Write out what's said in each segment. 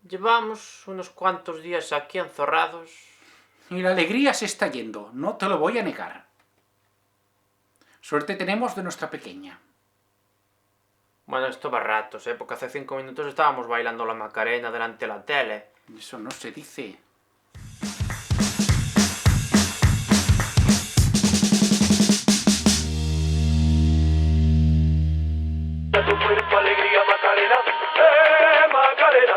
Llevamos unos cuantos días aquí encerrados. Y la alegría se está yendo, no te lo voy a negar. Suerte tenemos de nuestra pequeña. Bueno, esto va ratos, porque hace 5 minutos estábamos bailando la Macarena delante de la tele. Eso no se dice. Tu cuerpo alegría Macarena, Macarena.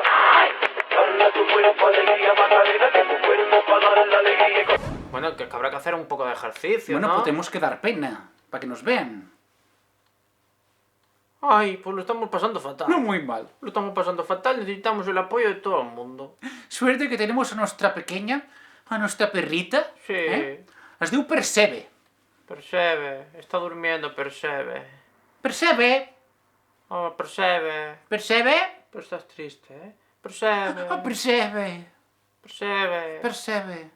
Dale tu cuerpo alegría Macarena, que tu cuerpo para dar la alegría. Bueno, que habrá que hacer un poco de ejercicio, Bueno, ¿no? pues tenemos que dar pena, para que nos vean. Ay, pues lo estamos pasando fatal. No muy mal. Lo estamos pasando fatal, necesitamos el apoyo de todo el mundo. Suerte que tenemos a nuestra pequeña, a nuestra perrita. Sí. Es diu Percebe. Percebe, está durmiendo, Percebe. Percebe. Oh, Percebe. Percebe. Pero estás triste, Percebe. Oh, Percebe. Percebe. Percebe.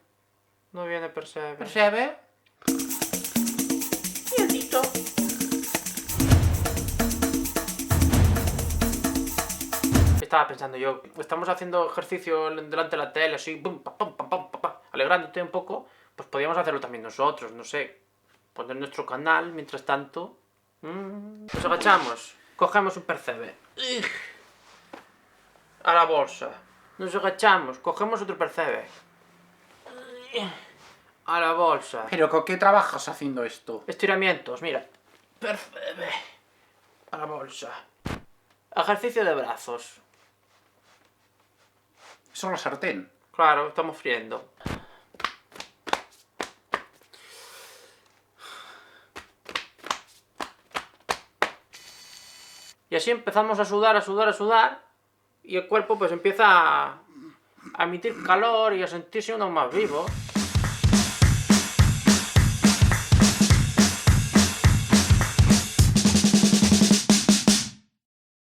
No viene Percebe. Percebe. Miedito. Estaba pensando yo, estamos haciendo ejercicio delante de la tele, así, pum, pa, pum, pa, pum, pa, alegrándote un poco, pues podríamos hacerlo también nosotros, no sé, poner nuestro canal mientras tanto. Nos agachamos, cogemos un Percebe. A la bolsa. Nos agachamos, cogemos otro Percebe. A la bolsa. Pero ¿con qué trabajas haciendo esto? Estiramientos, mira. Percebe. A la bolsa. Ejercicio de brazos. Eso es la sartén. Claro, estamos friendo. Y así empezamos a sudar, a sudar, a sudar. Y el cuerpo pues empieza a emitir calor y a sentirse uno más vivo.